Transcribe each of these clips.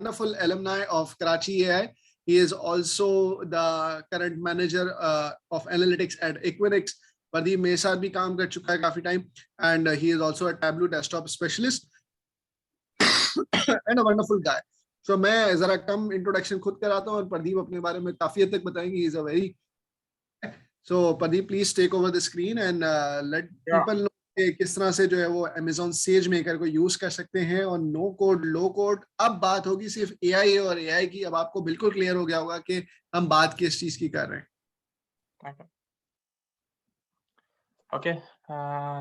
wonderful alumni of Karachi AI. He is also the current manager of analytics at Equinix. Pardeep मेरे साथ भी काम कर चुका है काफी time, and he is also a Tableau desktop specialist and a wonderful guy. So मैं जरा कम इंट्रोडक्शन खुद कराता हूँ और प्रदीप अपने बारे में काफी हद तक बताएंगे. He is a very so Pradeep, please take over the screen and let people know कि किस तरह से जो है वो Amazon SageMaker को यूज कर सकते हैं और नो कोड लो कोड. अब बात होगी सिर्फ AI और AI की. अब आपको बिल्कुल क्लियर हो गया होगा कि हम बात किस चीज की कर रहे हैं. Okay,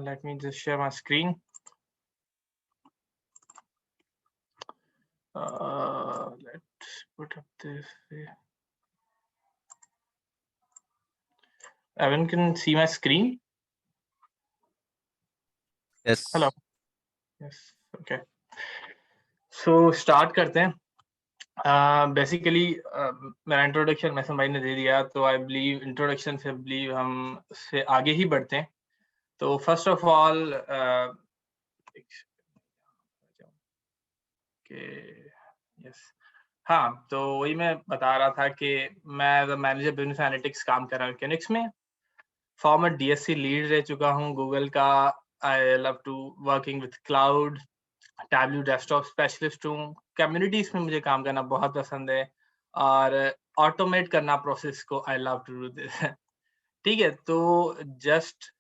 let me just share my screen. Let's put up this. Evan can see my screen. Yes. Hello. Yes. Okay. So start करते हैं. Basically मेरा इंट्रोडक्शन मैसन भाई ने दे दिया, तो आई बिलीव इंट्रोडक्शन से बिलीव हम से आगे ही बढ़ते हैं. तो फर्स्ट ऑफ ऑल यस हाँ, तो वही मैं बता रहा था कि मैं मैनेजर बिजनेस एनालिटिक्स काम कर रहा हूँ यूनिक्स में. फॉर्मर DSC लीड रह चुका हूँ गूगल का. I love to working with cloud. Tableau desktop specialist हूँ. कम्युनिटीज में मुझे काम करना बहुत पसंद है और ऑटोमेट करना प्रोसेस को I love to do this. ठीक है, तो जस्ट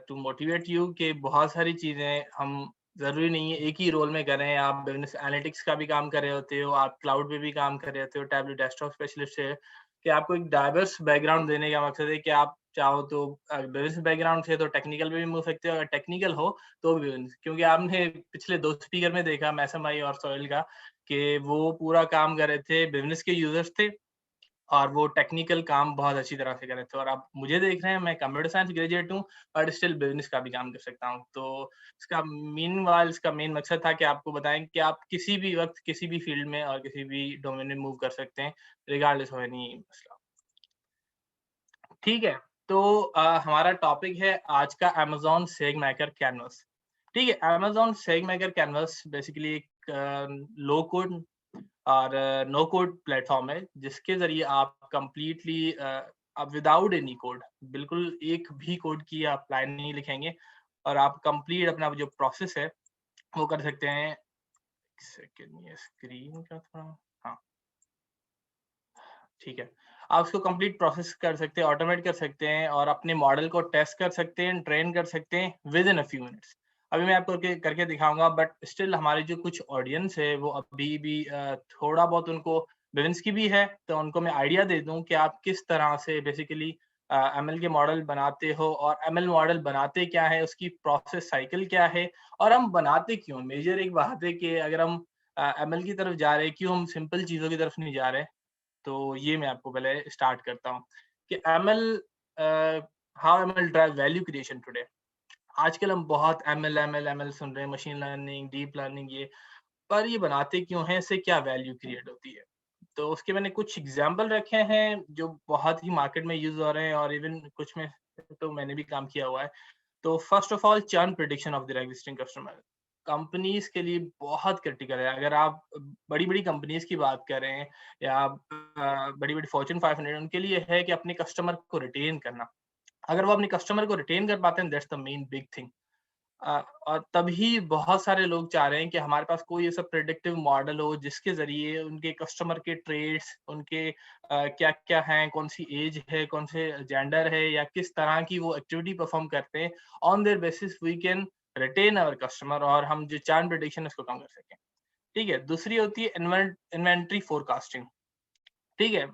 टू मोटिवेट यू कि बहुत सारी चीजें हम जरूरी नहीं है एक ही रोल में कर रहे हैं. आप बिजनेस एनालिटिक्स का भी काम कर रहे होते हो, आप क्लाउड पे भी काम कर रहे होते हो, टैबलू डेस्कटॉप स्पेशलिस्ट है. कि आपको एक डाइवर्स बैकग्राउंड देने का मकसद है कि आप चाहो तो बिजनेस बैकग्राउंड से तो टेक्निकल पे भी मूव सकते हो, अगर टेक्निकल हो तो भी. क्योंकि आपने पिछले 2 स्पीकर में देखा मैसम भाई और सोहेल का कि वो पूरा काम कर रहे थे, बिजनेस के यूजर्स थे और वो टेक्निकल काम बहुत अच्छी तरह से कर रहे थे. और आप मुझे देख रहे हैं, मैं कंप्यूटर साइंस ग्रेजुएट हूँ और स्टिल बिजनेस का भी काम कर सकता हूँ. तो इसका इसका मेन मकसद था कि आपको बताएं कि आप किसी भी वक्त किसी भी फील्ड में और किसी भी डोमेन में मूव कर सकते हैं रिगार्डलेस ऑफ एनी मसला. ठीक है, तो हमारा टॉपिक है आज का Amazon SageMaker कैनवस. ठीक है, Amazon SageMaker कैनवस बेसिकली एक लो कोड और नो कोड प्लेटफॉर्म है जिसके जरिए आप कंप्लीटली आप विदाउट एनी कोड, बिल्कुल एक भी कोड की आप लाइन नहीं लिखेंगे और आप कंप्लीट अपना जो प्रोसेस है वो कर सकते हैं. सेकंड, ये स्क्रीन का थोड़ा हाँ ठीक है, आप उसको कंप्लीट प्रोसेस कर सकते हैं, ऑटोमेट कर सकते हैं और अपने मॉडल को टेस्ट कर सकते हैं, ट्रेन कर सकते हैं with in a few minutes. अभी मैं आपको करके दिखाऊंगा, बट स्टिल हमारी जो कुछ ऑडियंस है वो अभी भी थोड़ा बहुत उनको बिजनेस की भी है, तो उनको मैं आइडिया दे दूं कि आप किस तरह से बेसिकली ML के मॉडल बनाते हो और ML मॉडल बनाते क्या है, उसकी प्रोसेस साइकिल क्या है और हम बनाते क्यों. मेजर एक बात है कि अगर हम ML की तरफ जा रहे हैं, क्यों हम सिंपल चीज़ों की तरफ नहीं जा रहे. तो ये मैं आपको पहले स्टार्ट करता हूँ कि ML how ML drive value creation today. आजकल हम बहुत ML सुन रहे हैं, मशीन लर्निंग, डीप लर्निंग, ये पर ये बनाते क्यों हैं, इससे क्या वैल्यू क्रिएट होती है. तो उसके मैंने कुछ एग्जांपल रखे हैं जो बहुत ही मार्केट में यूज हो रहे हैं और इवन कुछ में तो मैंने भी काम किया हुआ है. तो first of all churn prediction of the existing customer companies के लिए बहुत क्रिटिकल है. अगर आप बड़ी बड़ी कंपनीज की बात करें या बड़ी बड़ी फॉर्च्यून 500, उनके लिए है कि अपने कस्टमर को रिटेन करना. अगर वो अपने कस्टमर को रिटेन कर पाते हैं, that's the main big thing. और तभी बहुत सारे लोग चाह रहे हैं कि हमारे पास कोई ऐसा प्रेडिक्टिव मॉडल हो जिसके जरिए उनके कस्टमर के ट्रेड्स, उनके क्या क्या हैं, कौन सी एज है, कौन से जेंडर है या किस तरह की वो एक्टिविटी परफॉर्म करते हैं, on their basis we can retain our customer और हम जो चर्न प्रेडिक्शन इसको कम कर सकें. ठीक है, दूसरी होती है इन्वेंट्री फोरकास्टिंग. ठीक है,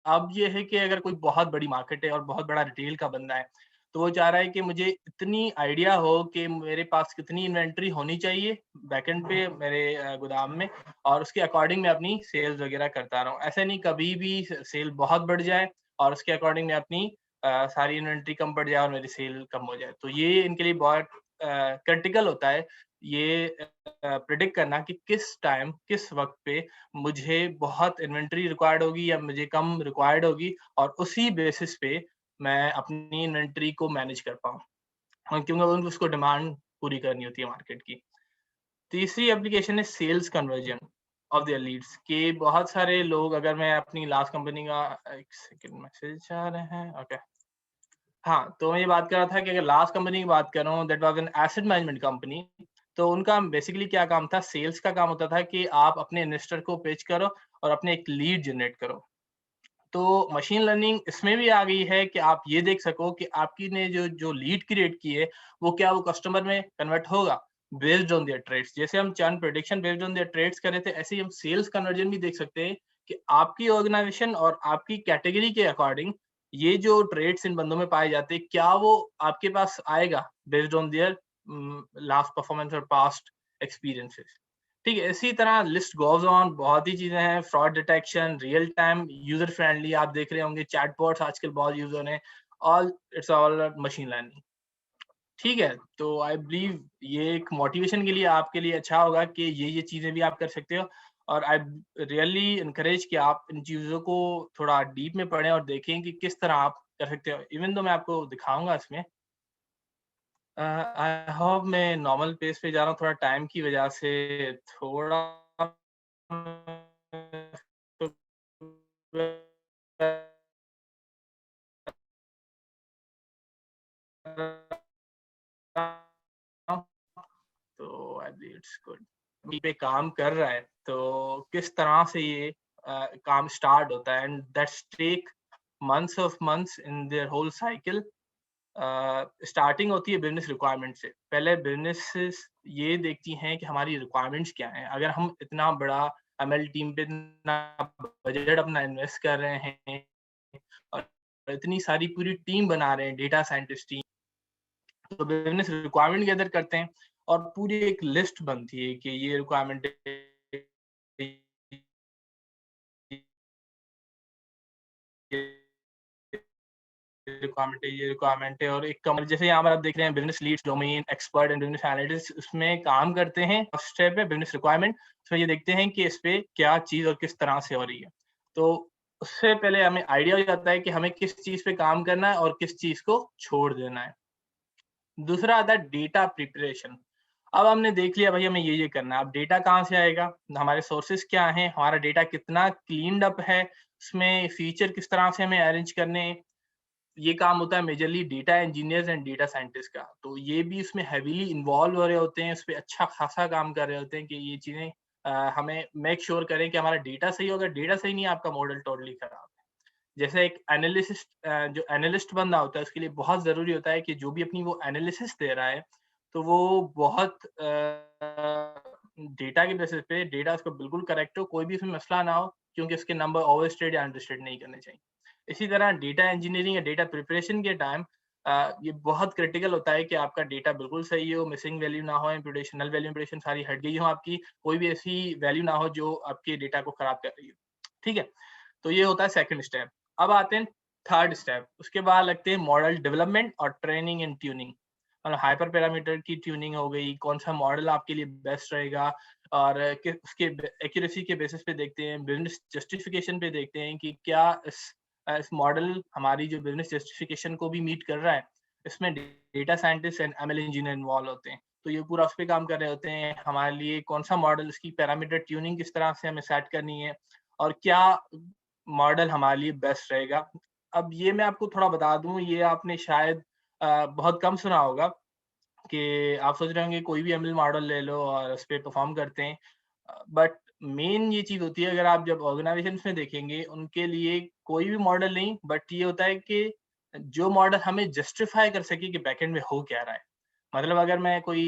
अब ये है कि अगर कोई बहुत बड़ी मार्केट है और बहुत बड़ा रिटेल का बंदा है, तो वो चाह रहा है कि मुझे इतनी आइडिया हो कि मेरे पास कितनी इन्वेंट्री होनी चाहिए बैकएंड पे मेरे गोदाम में और उसके अकॉर्डिंग मैं अपनी सेल्स वगैरह करता रहूं. ऐसे नहीं कभी भी सेल बहुत बढ़ जाए और उसके अकॉर्डिंग मैं अपनी सारी इन्वेंट्री कम बढ़ जाए और मेरी सेल कम हो जाए. तो ये इनके लिए बहुत क्रिटिकल होता है ये प्रिडिक्ट करना कि किस टाइम किस वक्त पे मुझे बहुत इन्वेंट्री रिक्वायर्ड होगी या मुझे कम रिक्वायर्ड होगी और उसी बेसिस पे मैं अपनी इन्वेंट्री को मैनेज कर पाऊँ, क्योंकि उनको उसको डिमांड पूरी करनी होती है मार्केट की. तीसरी एप्लीकेशन है sales conversion of their leads के बहुत सारे लोग, अगर मैं अपनी लास्ट कंपनी का एक सेकंड मैसेज आ रहे हैं, ओके हाँ, तो मैं ये बात कर रहा था कि अगर लास्ट कंपनी की बात कर रहा हूँ, that was an asset management company. तो उनका बेसिकली क्या काम था, सेल्स का काम होता था कि आप अपने इन्वेस्टर को पिच करो और अपने एक लीड जनरेट करो। तो मशीन लर्निंग इसमें भी आ गई है कि आप ये देख सको कि आपकी ने जो जो लीड क्रिएट की है, वो क्या वो कस्टमर में कन्वर्ट होगा बेस्ड ऑन देयर ट्रेड्स। जैसे हम churn prediction based on their trades कर रहे थे, ऐसे ही हम सेल्स कन्वर्जन भी देख सकते हैं कि आपकी ऑर्गेनाइजेशन और आपकी कैटेगरी के अकॉर्डिंग ये जो ट्रेड्स इन बंदों में पाए जाते हैं, क्या वो आपके पास आएगा based on there last performance और पास्ट एक्सपीरियंसेस। ठीक है, इसी तरह लिस्ट गोज ऑन, बहुत ही चीजें हैं, fraud detection, real time user friendly, आप देख रहे होंगे चैटबॉट्स आजकल बहुत यूज हो रहे हैं, all it's all machine learning. ठीक है, तो आई बिलीव ये एक मोटिवेशन के लिए आपके लिए अच्छा होगा कि ये चीजें भी आप कर सकते हो। और आई रियली इनकरेज कि आप इन चीजों को थोड़ा डीप में पढ़ें और देखें कि किस तरह आप कर सकते हो। इवन तो मैं आपको दिखाऊंगा इसमें, आई होप मैं नॉर्मल पेस पे जा रहा हूँ, थोड़ा टाइम की वजह से थोड़ा तो इट्स गुड पे काम कर रहा है, तो किस तरह से ये काम स्टार्ट होता है, and that's take months of months in their whole cycle. Starting होती है बिजनेस रिक्वायरमेंट से। पहले बिजनेसेस ये देखती हैं कि हमारी रिक्वायरमेंट्स क्या हैं। अगर हम इतना बड़ा एमएल टीम पे इतना बजट अपना इन्वेस्ट कर रहे हैं और इतनी सारी पूरी टीम बना रहे हैं, डेटा साइंटिस्ट टीम, तो बिजनेस रिक्वायरमेंट गैदर करते हैं और पूरी एक लिस्ट बनती है कि ये रिक्वायरमेंट ये रिक्वायरमेंट है। और एक कमर जैसे यहाँ पर आप देख रहे हैं business leads, domain expert and business analytics, उसमें काम करते हैं। फर्स्ट स्टेप है बिजनेस रिक्वायरमेंट, उसमें ये देखते हैं कि इस पे क्या चीज और किस तरह से हो रही है। तो उससे पहले हमें आइडिया हो जाता है कि हमें किस चीज पे काम करना है और किस चीज को छोड़ देना है। दूसरा आता है डेटा प्रिपरेशन। अब हमने देख लिया भाई हमें ये करना है, अब डेटा कहाँ से आएगा, हमारे सोर्सेस क्या हैं, हमारा डेटा कितना क्लीनड अप है, उसमें फीचर किस तरह से हमें अरेंज करने हैं। ये काम होता है majorly data engineers and data scientist का। तो ये भी उसमें हेवीली इन्वॉल्व हो रहे होते हैं, उस पर अच्छा खासा काम कर रहे होते हैं कि ये चीजें हमें मेक श्योर करें कि हमारा डेटा सही होगा। डेटा सही नहीं है, आपका मॉडल टोटली खराब है। जैसे एक एनालिसिस्ट, जो एनालिस्ट बंदा होता है, उसके लिए बहुत ज़रूरी होता है कि जो भी अपनी वो एनालिसिस दे रहा है, तो वो बहुत डेटा के बेसिस पे डेटा उसको बिल्कुल करेक्ट हो, कोई भी उसमें मसला ना हो, क्योंकि उसके नंबर ओवरस्टेट या अंडरस्टेट नहीं करने चाहिए। इसी तरह डेटा इंजीनियरिंग या डेटा प्रिपरेशन के टाइम ये बहुत क्रिटिकल होता है कि आपका डेटा बिल्कुल सही हो, मिसिंग वैल्यू ना हो, इम्पुटेशन नल वैल्यू इम्पुटेशन सारी हट गई हो आपकी, कोई भी ऐसी वैल्यू ना हो जो आपके डेटा को खराब कर रही हो। ठीक है? तो ये होता है सेकंड स्टेप। अब आते हैं थर्ड स्टेप, उसके बाद लगते हैं मॉडल डेवलपमेंट और ट्रेनिंग एंड ट्यूनिंग। मतलब हाइपर पैरामीटर की ट्यूनिंग हो गई, कौन सा मॉडल आपके लिए बेस्ट रहेगा, और उसके एक्यूरेसी के बेसिस पे देखते हैं, बिजनेस जस्टिफिकेशन पे देखते हैं कि क्या इस मॉडल हमारी जो बिजनेस जस्टिफिकेशन को भी मीट कर रहा है। इसमें data scientist and ML engineer involve होते हैं, तो ये पूरा उस पर काम कर रहे होते हैं हमारे लिए कौन सा मॉडल, उसकी पैरामीटर ट्यूनिंग किस तरह से हमें सेट करनी है और क्या मॉडल हमारे लिए बेस्ट रहेगा। अब ये मैं आपको थोड़ा बता दूं, ये आपने शायद बहुत कम सुना होगा कि आप सोच रहे होंगे कोई भी एमएल मॉडल ले लो और उस पे परफॉर्म करते हैं। बट मेन ये चीज़ होती है, अगर आप जब ऑर्गेनाइजेशंस में देखेंगे, उनके लिए कोई भी मॉडल नहीं, बट ये होता है कि जो मॉडल हमें जस्टिफाई कर सके कि बैकएंड में हो क्या रहा है। मतलब अगर मैं कोई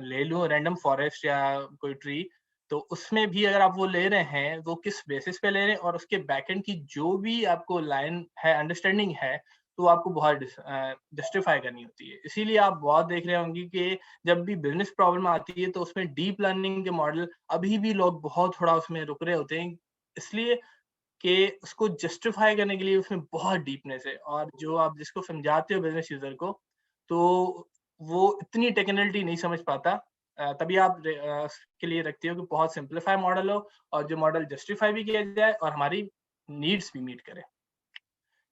ले लूँ रैंडम फॉरेस्ट या कोई ट्री, तो उसमें भी अगर आप वो ले रहे हैं, वो किस बेसिस पे ले रहे हैं और उसके बैकएंड की जो भी आपको लाइन है, अंडरस्टैंडिंग है, तो आपको बहुत जस्टिफाई करनी होती है। इसीलिए आप बहुत देख रहे होंगे कि जब भी बिज़नेस प्रॉब्लम आती है, तो उसमें डीप लर्निंग के मॉडल अभी भी लोग बहुत थोड़ा उसमें रुक रहे होते हैं। इसलिए कि उसको जस्टिफाई करने के लिए उसमें बहुत डीपनेस है, और जो आप जिसको समझाते हो बिज़नेस यूज़र को, तो वो इतनी टेक्निकलिटी नहीं समझ पाता। तभी आप उसके लिए रखते हो कि बहुत सिंप्लीफाई मॉडल हो और जो मॉडल जस्टिफाई भी किया जाए और हमारी नीड्स भी मीट करे।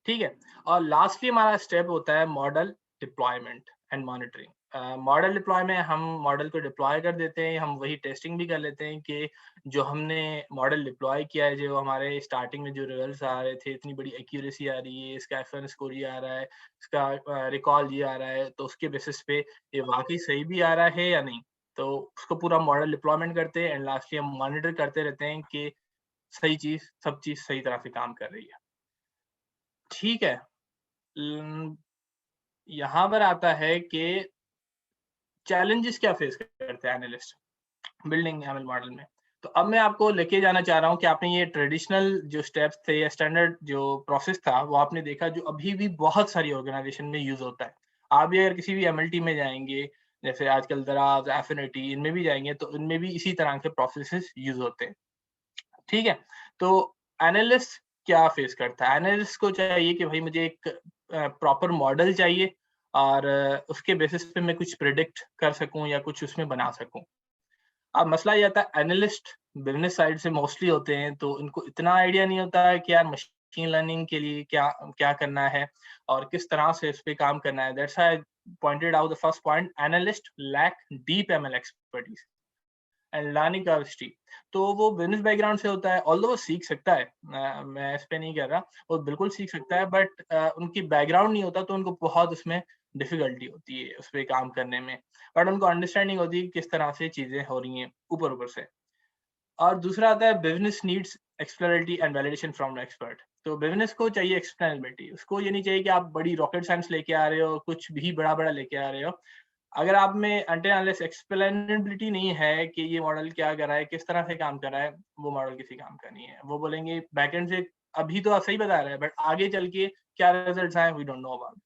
ठीक है? और लास्टली हमारा स्टेप होता है model deployment and monitoring. Model deploy में हम मॉडल को डिप्लॉय कर देते हैं, हम वही टेस्टिंग भी कर लेते हैं कि जो हमने मॉडल डिप्लॉय किया है, जो हमारे स्टार्टिंग में जो रिजल्ट्स आ रहे थे, इतनी बड़ी एक्यूरेसी आ रही है, इसका एफएन स्कोर ये आ रहा है, इसका रिकॉल ये आ रहा है, तो उसके बेसिस पे ये वाकई सही भी आ रहा है या नहीं। तो उसको पूरा मॉडल डिप्लॉयमेंट करते हैं एंड लास्टली हम मॉनिटर करते रहते हैं कि सही चीज, सब चीज सही तरह से काम कर रही है। ठीक है, यहाँ पर आता है कि चैलेंजेस क्या फेस करते हैं एनालिस्ट बिल्डिंग एमएल मॉडल में। तो अब मैं आपको लेके जाना चाह रहा हूँ कि आपने ये ट्रेडिशनल जो स्टेप्स थे या स्टैंडर्ड जो प्रोसेस था वो आपने देखा, जो अभी भी बहुत सारी ऑर्गेनाइजेशन में यूज होता है। आप भी अगर किसी भी एमएलटी में जाएंगे, जैसे आजकल दराज, एफिनिटी, इनमें भी जाएंगे तो इनमें भी इसी तरह के प्रोसेसेस यूज होते हैं। ठीक है, तो एनालिस्ट क्या फेस करता है? एनालिस्ट को चाहिए कि भाई मुझे एक प्रॉपर मॉडल चाहिए और उसके बेसिस पे मैं कुछ प्रिडिक्ट कर सकूं या कुछ उसमें बना सकूं। अब मसला ये आता है, एनालिस्ट बिजनेस साइड से मोस्टली होते हैं तो इनको इतना आइडिया नहीं होता है कि यार मशीन लर्निंग के लिए क्या क्या करना है और किस तरह से इस पे काम करना है। That's I pointed out the first point, analyst lack deep ML expertise and learning curve steep. तो वो बिजनेस बैकग्राउंड से होता है, ऑल्दो वो सीख सकता है, मैं इस पे नहीं कह रहा, वो बिल्कुल सीख सकता है, बट उनकी बैकग्राउंड नहीं होता तो उनको बहुत उसमें डिफिकल्टी होती है उस पर काम करने में। बट उनको अंडरस्टैंडिंग होती है किस तरह से चीजें हो रही हैं ऊपर ऊपर से। और दूसरा आता है business needs explorability and validation from expert. तो बिजनेस को चाहिए एक्सप्लेनेबिलिटी, उसको ये नहीं चाहिए कि आप बड़ी रॉकेट साइंस लेके आ रहे हो, कुछ भी बड़ा बड़ा लेके आ रहे हो। अगर आप में अनटिल एक्सप्लेनेबिलिटी नहीं है कि ये मॉडल क्या कर रहा है, किस तरह से काम कर रहा है, वो मॉडल किसी काम का नहीं है। वो बोलेंगे बैकएंड से अभी तो आप सही बता रहे हैं बट आगे चल के क्या रिजल्ट्स आए वी डोंट नो अबाउट।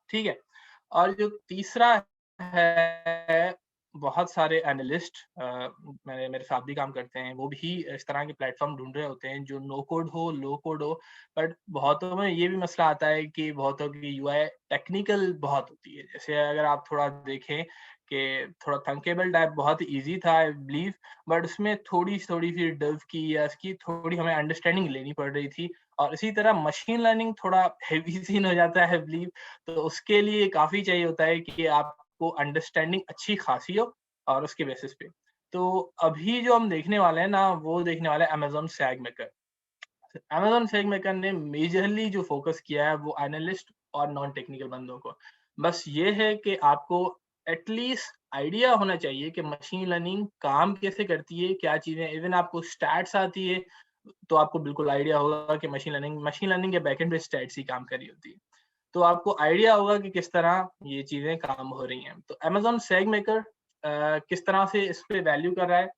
ठीक है, और जो तीसरा है, बहुत सारे एनालिस्ट मेरे साथ भी काम करते हैं, वो भी इस तरह के प्लेटफॉर्म ढूंढ रहे होते हैं जो नो कोड हो, लो कोड हो। बट बहुतों में ये भी मसला आता है कि बहुतों की यूआई टेक्निकल बहुत होती है। जैसे अगर आप थोड़ा देखें कि थोड़ा थंकेबल टाइप बहुत इजी था आई बिलीव, बट उसमें थोड़ी थोड़ी सी डेव की या इसकी थोड़ी हमें अंडरस्टैंडिंग लेनी पड़ रही थी। और इसी तरह मशीन लर्निंग थोड़ा हेवी सीन हो जाता है बिलीव, तो उसके लिए काफी चाहिए होता है कि आपको अंडरस्टैंडिंग अच्छी खासी हो और उसके बेसिस पे। तो अभी जो हम देखने वाले हैं ना, वो देखने वाले हैं अमेज़न सैग मेकर। अमेज़न सैग मेकर ने मेजरली जो फोकस किया है वो एनालिस्ट और नॉन टेक्निकल बंदों को। बस ये है कि आपको एटलीस्ट आइडिया होना चाहिए कि मशीन लर्निंग काम कैसे करती है, क्या चीजें, इवन आपको स्टैट्स आती है तो आपको बिल्कुल आइडिया होगा कि मशीन लर्निंग के बैकएंड पे स्टैट्स ही काम कर रही होती है। तो आपको आइडिया होगा कि किस तरह ये चीजें काम हो रही हैं। तो अमेज़न सैग मेकर किस तरह से इस पे वैल्यू कर रहा है,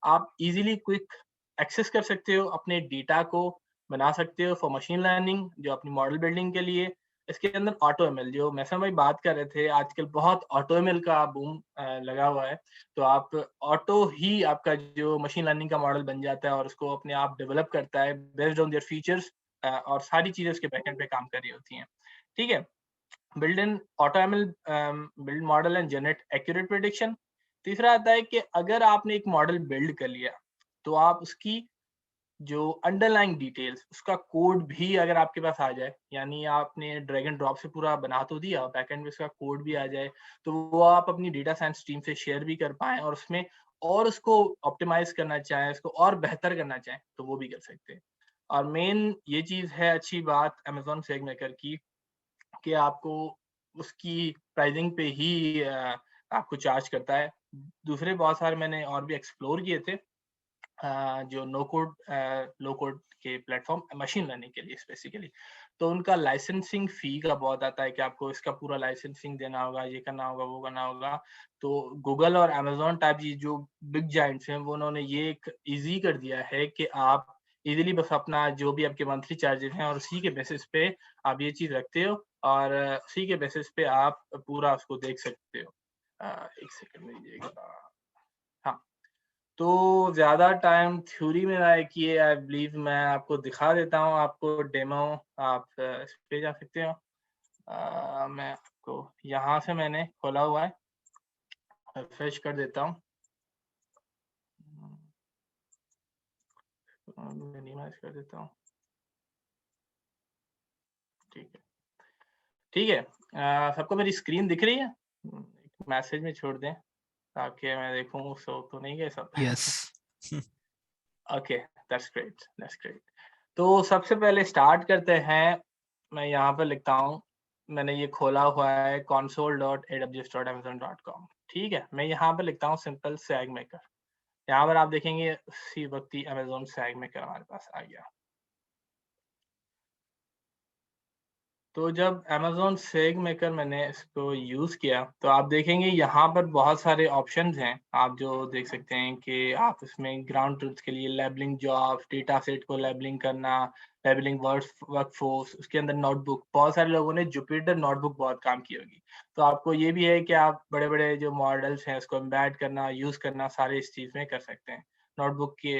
आप इजीली क्विक एक्सेस कर सकते हो, अपने डेटा को बना सकते हो फॉर मशीन लर्निंग, जो अपनी मॉडल बिल्डिंग के लिए। इसके अंदर ऑटो एमएल, जो मैसम भाई बात कर रहे थे, आजकल बहुत ऑटो एमएल का बूम लगा हुआ है। तो आप ऑटो ही आपका जो मशीन लर्निंग का मॉडल बन जाता है और उसको अपने आप डेवलप करता है बेस्ड ऑन देयर फीचर्स, और सारी चीजें उसके बैकएंड पे काम कर रही होती हैं। ठीक है, build in AutoML, build model and generate accurate prediction। तीसरा आता है कि अगर आपने एक मॉडल बिल्ड कर लिया तो आप उसकी जो अंडरलाइंग डिटेल्स, उसका कोड भी अगर आपके पास आ जाए, यानी आपने ड्रैग एंड ड्रॉप से पूरा बना तो दिया, बैकएंड में उसका कोड भी आ जाए, तो वो आप अपनी डेटा साइंस टीम से शेयर भी कर पाएं और उसमें और उसको ऑप्टिमाइज करना चाहें, उसको और बेहतर करना चाहें तो वो भी कर सकते हैं। और मेन ये चीज है अच्छी बात अमेज़न सेगमेकर की कि आपको उसकी प्राइसिंग पे ही आपको चार्ज करता है। दूसरे बहुत सारे मैंने और भी एक्सप्लोर किए थे, जो नो कोड लो कोड के प्लेटफॉर्म मशीन लर्निंग के लिए स्पेसिकली। तो उनका लाइसेंसिंग फी का बहुत आता है कि आपको इसका पूरा लाइसेंसिंग देना होगा, ये करना होगा, वो करना होगा। तो गूगल और अमेज़न टाइप ये जो बिग जायंट्स हैं, वो उन्होंने ये एक ईज़ी कर दिया है कि आप इजीली बस अपना जो भी आपके मंथली चार्जेस हैं और उसी के बेसिस पे आप ये चीज़ रखते हो और उसी के बेसिस पे आप पूरा उसको देख सकते हो। एक सेकंड में दीजिएगा। हाँ, तो ज़्यादा टाइम थ्योरी में ना किए, आई बिलीव मैं आपको दिखा देता हूँ, आपको डेमो, आप इस पे जा सकते हो। मैं आपको यहाँ से मैंने खोला हुआ है, रिफ्रेश कर देता हूँ, मिनिमाइज कर देता हूँ। ठीक है, ठीक है, सबको मेरी स्क्रीन दिख रही है? मैसेज में छोड़ दें ताकि मैं देखूं सो तो नहीं गए सब। Yes. Okay, that's great, that's great. तो सबसे पहले स्टार्ट करते हैं। मैं यहाँ पर लिखता हूँ, मैंने ये खोला हुआ है console.aws.amazon.com। ठीक है, मैं यहाँ पर लिखता हूँ सिंपल सैग मेकर। यहाँ पर आप देखेंगे उसी वक्त ही अमेजोन सैग मेकर हमारे पास आ गया। तो जब अमेजोन सैग मेकर मैंने इसको यूज किया तो आप देखेंगे यहाँ पर बहुत सारे ऑप्शंस हैं। आप जो देख सकते हैं कि आप इसमें ग्राउंड ट्रूथ के लिए लेबलिंग जॉब्स, डेटा सेट को लेबलिंग करना, लेबलिंग वर्कफोर्स, उसके अंदर नोटबुक। बहुत सारे लोगों ने जुपिटर नोटबुक बहुत काम की होगी। तो आपको ये भी है कि आप बड़े बड़े जो मॉडल्स हैं उसको एम्बेड करना, यूज करना, सारे इस चीज में कर सकते हैं नोटबुक के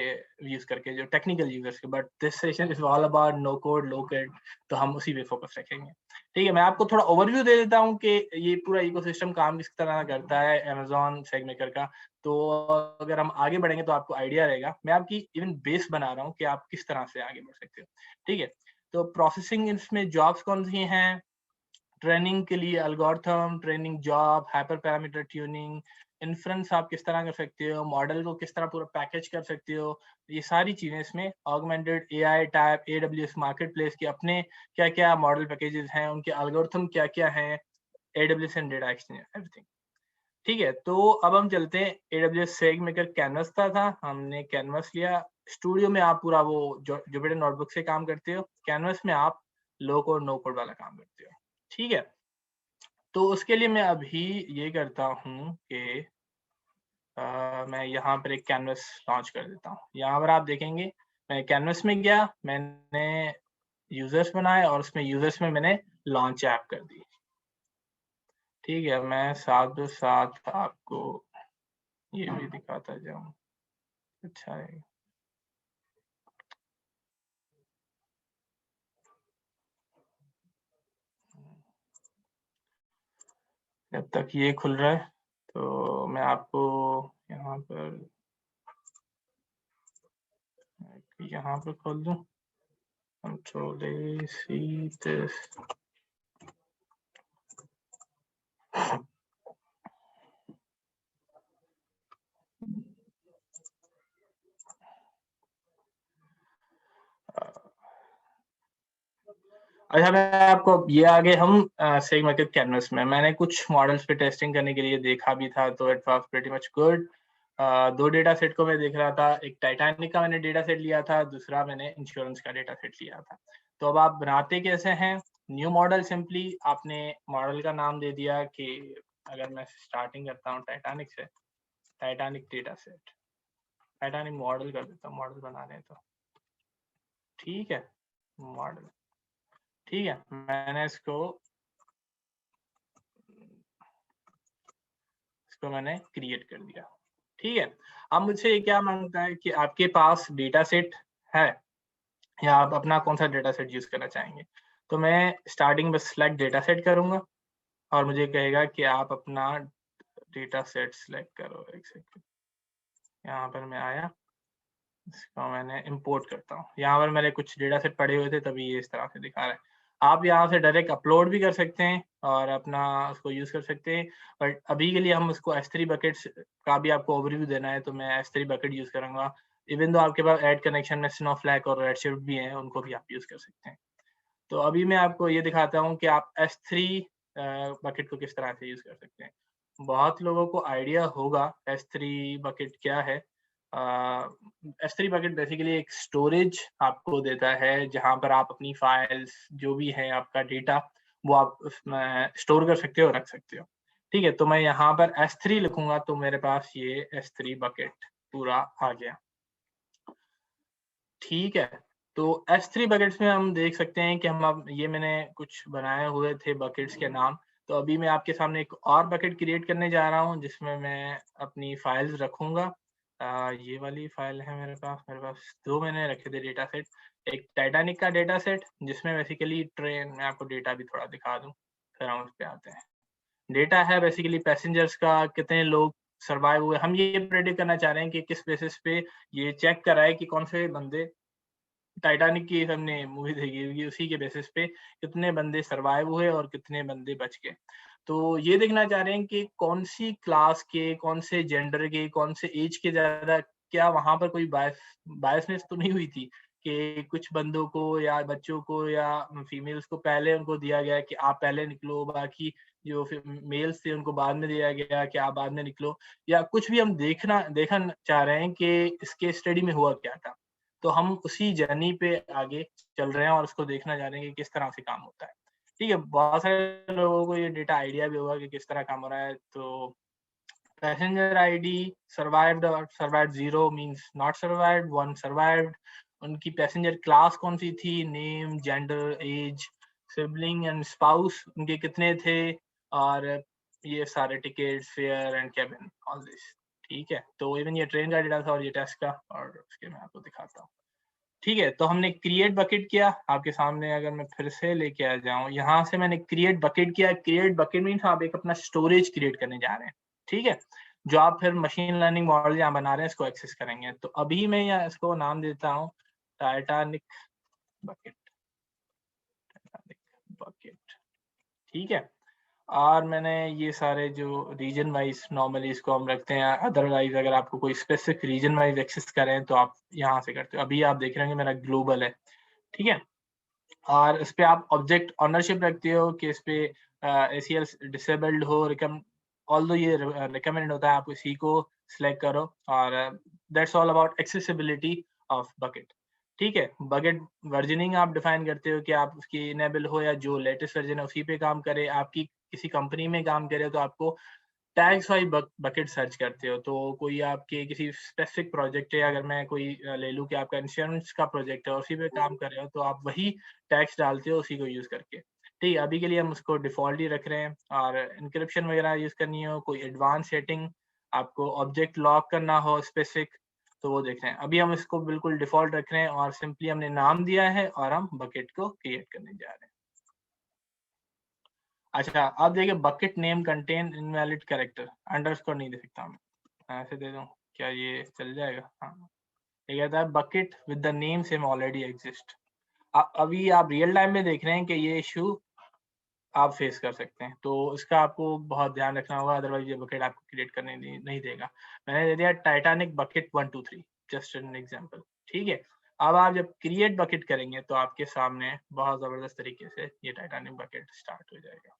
यूज करके, जो टेक्निकल यूजर्स के। But this session is all about no code, low code, तो हम उसी पे फोकस रखेंगे। ठीक है, मैं आपको थोड़ा ओवरव्यू दे देता हूँ कि ये पूरा इकोसिस्टम काम किस तरह करता है अमेजोन सैग मेकर का। तो अगर हम आगे बढ़ेंगे तो आपको आइडिया रहेगा। मैं आपकी इवन बेस बना रहा हूँ कि आप किस तरह से आगे बढ़ सकते हो। ठीक है, तो प्रोसेसिंग इसमें जॉब्स कौन सी हैं, ट्रेनिंग के लिए algorithm, training job, hyper parameter tuning, inference आप किस तरह कर सकते हो, मॉडल को किस तरह पूरा पैकेज कर सकते हो, ये सारी चीजें इसमें। Augmented AI type, AWS market place के अपने क्या क्या मॉडल पैकेजेस हैं, उनके एल्गोरिथम क्या क्या हैं, AWS and data exchange, everything. ठीक है, तो अब हम चलते हैं। एडब्ल्यूएस सैग मेकर कैनवस था, हमने कैनवस लिया। स्टूडियो में आप पूरा वो जुपिटर नोटबुक से काम करते हो, कैनवस में आप लो कोड नो कोड वाला काम करते हो। ठीक है, तो उसके लिए मैं अभी ये करता हूँ कि मैं यहाँ पर एक कैनवस लॉन्च कर देता हूँ। यहाँ पर आप देखेंगे मैं कैनवस में गया, मैंने यूजर्स बनाए और उसमें यूजर्स में मैंने लॉन्च ऐप कर दी। ठीक है, मैं साथ साथ आपको ये भी दिखाता जाऊँ, अच्छा है। जब तक ये खुल रहा है तो मैं आपको यहाँ पर खोल दूँ, Control+C this। अच्छा, मैं आपको ये आगे हम सैग मेकर कैनवस में मैंने कुछ मॉडल्स पे टेस्टिंग करने के लिए देखा भी था, तो it was pretty much good. दो डेटा सेट को मैं देख रहा था, एक टाइटैनिक का मैंने डेटा सेट लिया था, दूसरा मैंने इंश्योरेंस का डेटा सेट लिया था। तो अब आप बनाते कैसे हैं, न्यू मॉडल, सिंपली आपने मॉडल का नाम दे दिया कि अगर मैं स्टार्टिंग करता हूँ टाइटैनिक से, Titanic data set, Titanic model कर देता हूँ, मॉडल बना रहे तो ठीक है, मॉडल। ठीक है, मैंने इसको मैंने क्रिएट कर दिया। ठीक है, अब मुझसे ये क्या मांगता है कि आपके पास डेटा सेट है या आप अपना कौन सा डेटा सेट यूज करना चाहेंगे। तो मैं स्टार्टिंग में सिलेक्ट डेटा सेट करूंगा और मुझे कहेगा कि आप अपना डेटा सेट सिलेक्ट करो। एक सेकंड, यहाँ पर मैं आया, इसको मैंने इंपोर्ट करता हूँ। यहाँ पर मेरे कुछ डेटा सेट पड़े हुए थे तभी ये इस तरह से दिखा रहा है। आप यहाँ से डायरेक्ट अपलोड भी कर सकते हैं और अपना उसको यूज कर सकते हैं, बट अभी के लिए हम उसको S3 बकेट्स का भी आपको ओवरव्यू देना है तो मैं S3 बकेट यूज करूंगा। इवन दो आपके पास ऐड कनेक्शन में स्नोफ्लैक और रेडशिफ्ट भी हैं, उनको भी आप यूज कर सकते हैं। तो अभी मैं आपको ये दिखाता हूँ कि आप S3 बकेट को किस तरह से यूज कर सकते हैं। बहुत लोगों को आइडिया होगा S3 बकेट क्या है। S3 बकेट बेसिकली एक स्टोरेज आपको देता है जहां पर आप अपनी फाइल्स, जो भी है आपका डेटा, वो आप उसमें स्टोर कर सकते हो, रख सकते हो। ठीक है, तो मैं यहाँ पर S3 लिखूंगा तो मेरे पास ये S3 बकेट पूरा आ गया। ठीक है, तो S3 बकेट्स में हम देख सकते हैं कि हम अब ये मैंने कुछ बनाए हुए थे बकेट्स के नाम। तो अभी मैं आपके सामने एक और बकेट क्रिएट करने जा रहा हूँ जिसमें मैं अपनी फाइल्स रखूंगा। ये वाली फाइल है मेरे पास दो मैंने रखे थे डेटा सेट। एक टाइटैनिक का डेटा सेट जिसमें बेसिकली ट्रेन, मैं आपको डेटा भी थोड़ा दिखा दूं फिर हम उस पे आते हैं। डेटा है बेसिकली पैसेंजर्स का, कितने लोग सर्वाइव हुए। हम ये प्रेडिक्ट करना चाह रहे हैं कि किस बेसिस पे ये चेक कराए कि कौन से बंदे, टाइटैनिक की हमने मूवी देखी होगी, उसी के बेसिस पे कितने बंदे सरवाइव हुए और कितने बंदे बच गए। तो ये देखना चाह रहे हैं कि कौन सी क्लास के, कौन से जेंडर के, कौन से एज के ज़्यादा, क्या वहाँ पर कोई बायसनेस तो नहीं हुई थी कि कुछ बंदों को या बच्चों को या फीमेल्स को पहले उनको दिया गया कि आप पहले निकलो, बाकी जो मेल्स थे उनको बाद में दिया गया कि आप बाद में निकलो, या कुछ भी हम देखना चाह रहे हैं कि इसके स्टडी में हुआ क्या था। तो हम उसी जर्नी पे आगे चल रहे हैं और उसको देखना चाह रहे हैं कि किस तरह से काम होता है। ठीक है, बहुत सारे लोगों को ये डेटा आइडिया भी होगा कि किस तरह काम हो रहा है। तो पैसेंजर आईडी सर्वाइव्ड और survived 0 means not survived, 1 survived. उनकी पैसेंजर क्लास कौन सी थी, name, gender, age, sibling and spouse उनके कितने थे, और ये सारे tickets, fare and cabin, all this. ठीक है, तो इवन ये ट्रेन का डेटा था और ये टेस्ट का, और उसके मैं आपको दिखाता हूँ। ठीक है, तो हमने क्रिएट बकेट किया आपके सामने। अगर मैं फिर से लेके आ जाऊं, यहाँ से मैंने क्रिएट बकेट किया। क्रिएट बकेट मीन्स आप एक अपना स्टोरेज क्रिएट करने जा रहे हैं। ठीक है, जो आप फिर मशीन लर्निंग मॉडल यहाँ बना रहे हैं इसको एक्सेस करेंगे। तो अभी मैं यहाँ इसको नाम देता हूँ टाइटैनिक बकेट, ठीक है। और मैंने ये सारे जो रीजन वाइज, नॉर्मली इसको हम रखते हैं, अदरवाइज अगर आपको कोई स्पेसिफिक रीजन वाइज एक्सेस करें तो आप यहाँ से करते हो। अभी आप देख रहे होंगे मेरा ग्लोबल है, ठीक है। और इस पे आप ऑब्जेक्ट ऑनरशिप रखते हो कि इस पे ACL डिसेबल्ड हो, ऑल्दो ये रिकमेंड होता है आप इसी को सिलेक्ट करो। और that's all about accessibility of bucket. ठीक है, बकेट वर्जनिंग आप डिफाइन करते हो कि आप उसकी इनेबल हो या जो लेटेस्ट वर्जन है उसी पे काम करे। आपकी किसी कंपनी में काम करे तो आपको टैग्स वाइज बकेट सर्च करते हो। तो कोई आपके किसी स्पेसिफिक प्रोजेक्ट है, अगर मैं कोई ले लूँ कि आपका इंश्योरेंस का प्रोजेक्ट है, उसी पे काम कर रहे हो, तो आप वही टैग्स डालते हो उसी को यूज करके। ठीक है, अभी के लिए हम उसको डिफॉल्ट ही रख रहे हैं। और इंक्रिप्शन वगैरह यूज करनी हो, कोई एडवांस सेटिंग, आपको ऑब्जेक्ट लॉक करना हो स्पेसिफिक, तो वो देख रहे हैं। अभी हम इसको बिल्कुल डिफॉल्ट रख रहे हैं और सिंपली हमने नाम दिया है और हम बकेट को क्रिएट करने जा रहे हैं। अच्छा, अब देखिए bucket name contain invalid character, underscore नहीं दे सकता मैं, ऐसे दे दूं, क्या ये चल जाएगा? हाँ, ये कहता है bucket with the name same already exist. अभी आप रियल टाइम में देख रहे हैं कि ये इशू आप फेस कर सकते हैं, तो इसका आपको बहुत ध्यान रखना होगा, अदरवाइज ये बकेट आपको क्रिएट करने नहीं देगा। मैंने दे दिया Titanic bucket 1 2 3, just an example. ठीक है, अब आप जब क्रिएट बकेट करेंगे तो आपके सामने बहुत जबरदस्त तरीके से ये टाइटैनिक बकेट स्टार्ट हो जाएगा।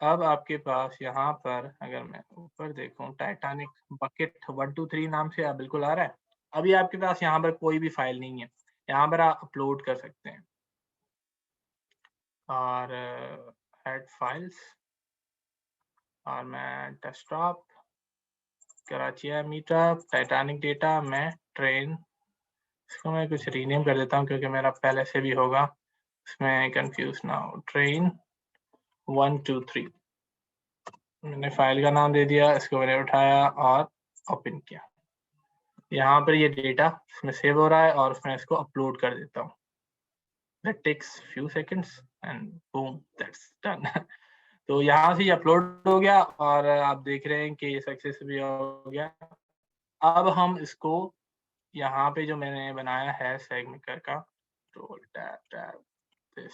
अब आपके पास यहाँ पर अगर मैं ऊपर देखूं, टाइटैनिक बकेट 1 2 3 नाम से बिल्कुल आ रहा है। अभी आपके पास यहाँ पर कोई भी फाइल नहीं है, यहाँ पर आप अपलोड कर सकते हैं। और ऐड फाइल्स, और मैं desktop, Karachi meetup, Titanic data, मैं ट्रेन, इसको मैं कुछ रीनेम कर देता हूँ क्योंकि मेरा पहले से भी होगा, इसमें कंफ्यूज ना हो। ट्रेन 1 2 3 मैंने फाइल का नाम दे दिया, इसको मैंने उठाया और ओपन किया। यहाँ पर ये डेटा इसमें सेव हो रहा है और उसमें इसको अपलोड कर देता हूँ। That takes few seconds and boom, that's done. तो यहाँ से ये अपलोड हो गया और आप देख रहे हैं कि ये सक्सेस भी हो गया। अब हम इसको यहाँ पे जो मैंने बनाया है सेगमेकर का, तो टैब दिस,